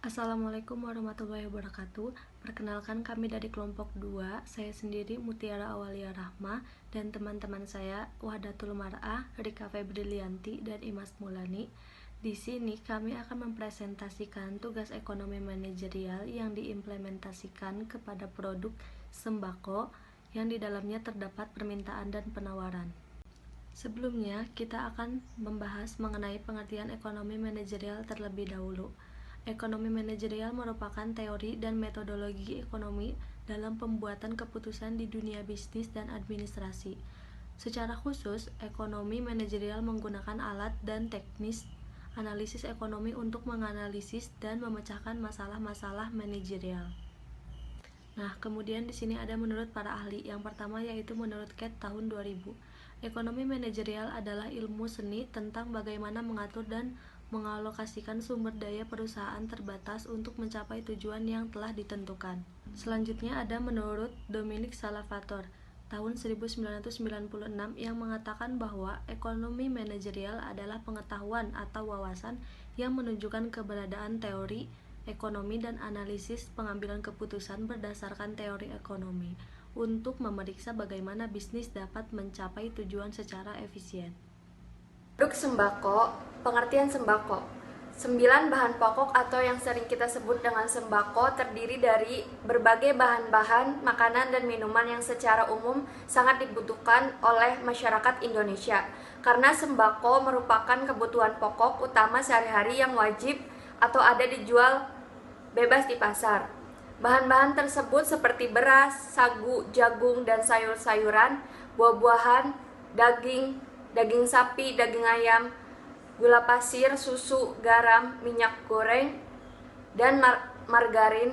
Assalamualaikum warahmatullahi wabarakatuh. Perkenalkan, kami dari kelompok 2. Saya sendiri Mutiara Awalia Rahma dan teman-teman saya Wahdatul Mar'ah, Rika Febrilianti, dan Imas Mulani. Di sini kami akan mempresentasikan tugas ekonomi manajerial yang diimplementasikan kepada produk sembako yang di dalamnya terdapat permintaan dan penawaran. Sebelumnya, kita akan membahas mengenai pengertian ekonomi manajerial terlebih dahulu. Ekonomi manajerial merupakan teori dan metodologi ekonomi dalam pembuatan keputusan di dunia bisnis dan administrasi. Secara khusus, ekonomi manajerial menggunakan alat dan teknis analisis ekonomi untuk menganalisis dan memecahkan masalah-masalah manajerial. Nah, kemudian di sini ada menurut para ahli. Yang pertama yaitu menurut Ket tahun 2000. Ekonomi manajerial adalah ilmu seni tentang bagaimana mengatur dan mengalokasikan sumber daya perusahaan terbatas untuk mencapai tujuan yang telah ditentukan. Selanjutnya ada menurut Dominic Salvatore tahun 1996 yang mengatakan bahwa ekonomi manajerial adalah pengetahuan atau wawasan yang menunjukkan keberadaan teori ekonomi dan analisis pengambilan keputusan berdasarkan teori ekonomi untuk memeriksa bagaimana bisnis dapat mencapai tujuan secara efisien. Produk sembako, pengertian sembako. 9 bahan pokok atau yang sering kita sebut dengan sembako terdiri dari berbagai bahan-bahan makanan dan minuman yang secara umum sangat dibutuhkan oleh masyarakat Indonesia. Karena sembako merupakan kebutuhan pokok utama sehari-hari yang wajib atau ada dijual bebas di pasar. Bahan-bahan tersebut seperti beras, sagu, jagung, dan sayur-sayuran, buah-buahan, daging sapi, daging ayam, gula pasir, susu, garam, minyak goreng, dan margarin,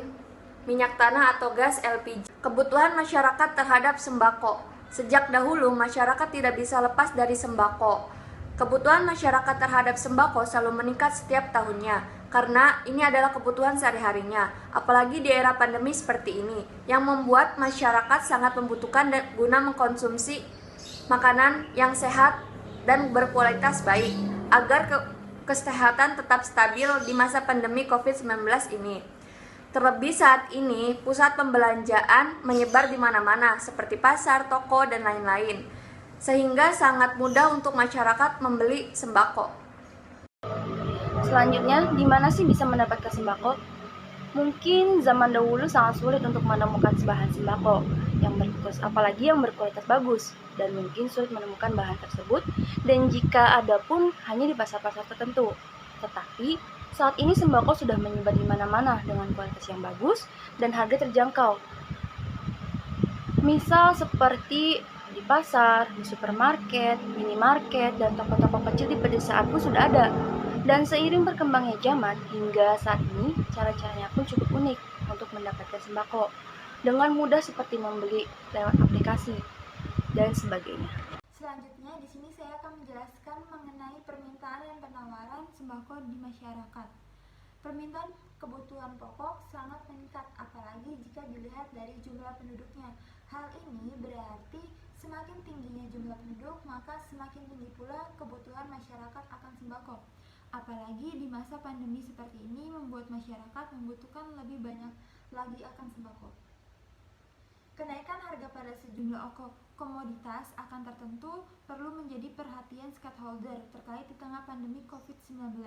minyak tanah atau gas LPG. Kebutuhan masyarakat terhadap sembako. Sejak dahulu masyarakat tidak bisa lepas dari sembako. Kebutuhan masyarakat terhadap sembako selalu meningkat setiap tahunnya karena ini adalah kebutuhan sehari-harinya, apalagi di era pandemi seperti ini yang membuat masyarakat sangat membutuhkan guna mengkonsumsi makanan yang sehat dan berkualitas baik agar kesehatan tetap stabil di masa pandemi COVID-19 ini. Terlebih saat ini pusat pembelanjaan menyebar di mana-mana seperti pasar, toko, dan lain-lain, sehingga sangat mudah untuk masyarakat membeli sembako. Selanjutnya, di mana sih bisa mendapatkan sembako? Mungkin zaman dahulu sangat sulit untuk menemukan bahan sembako apalagi yang berkualitas bagus, dan mungkin sulit menemukan bahan tersebut, dan jika ada pun hanya di pasar-pasar tertentu. Tetapi saat ini sembako sudah menyebar di mana-mana dengan kualitas yang bagus dan harga terjangkau. Misal seperti di pasar, di supermarket, minimarket, dan toko-toko kecil di pedesaan pun sudah ada. Dan seiring berkembangnya zaman, hingga saat ini cara-caranya pun cukup unik untuk mendapatkan sembako. Dengan mudah seperti membeli lewat aplikasi dan sebagainya. Selanjutnya, di sini saya akan menjelaskan mengenai permintaan dan penawaran sembako di masyarakat. Permintaan kebutuhan pokok sangat meningkat, apalagi jika dilihat dari jumlah penduduknya. Hal ini berarti semakin tingginya jumlah penduduk, maka semakin tinggi pula kebutuhan masyarakat akan sembako. Apalagi di masa pandemi seperti ini membuat masyarakat membutuhkan lebih banyak lagi akan sembako. Kenaikan harga pada sejumlah komoditas akan tertentu perlu menjadi perhatian stakeholder terkait di tengah pandemi COVID-19.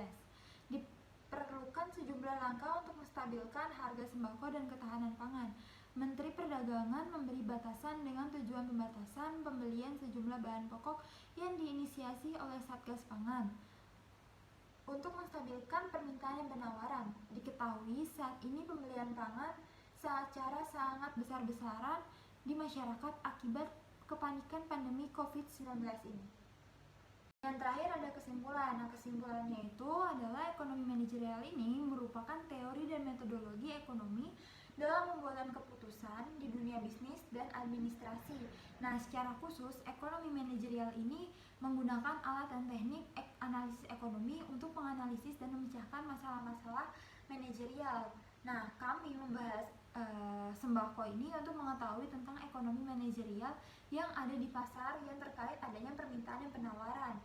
Diperlukan sejumlah langkah untuk menstabilkan harga sembako dan ketahanan pangan. Menteri Perdagangan memberi batasan dengan tujuan pembatasan pembelian sejumlah bahan pokok yang diinisiasi oleh Satgas Pangan. Untuk menstabilkan permintaan dan penawaran, diketahui saat ini pembelian pangan secara sangat besar-besaran di masyarakat akibat kepanikan pandemi COVID-19 ini. Yang terakhir ada kesimpulan. Nah, kesimpulannya itu adalah ekonomi manajerial ini merupakan teori dan metodologi ekonomi dalam pembuatan keputusan di dunia bisnis dan administrasi. Nah, secara khusus ekonomi manajerial ini menggunakan alat dan teknik analisis ekonomi untuk menganalisis dan memecahkan masalah-masalah manajerial. Nah, kami membahas sembako ini untuk mengetahui tentang ekonomi manajerial yang ada di pasar yang terkait adanya permintaan dan penawaran.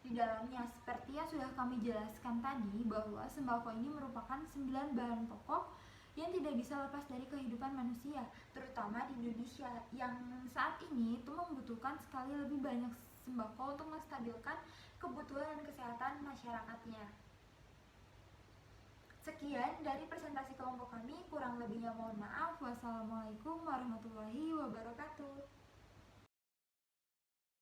di dalamnya. Seperti yang sudah kami jelaskan tadi, bahwa sembako ini merupakan 9 bahan pokok yang tidak bisa lepas dari kehidupan manusia, terutama di Indonesia yang saat ini itu membutuhkan sekali lebih banyak sembako untuk menstabilkan kebutuhan dan kesehatan masyarakatnya. Sekian dari presentasi kelompok kami, kurang lebihnya mohon maaf. Wassalamualaikum warahmatullahi wabarakatuh.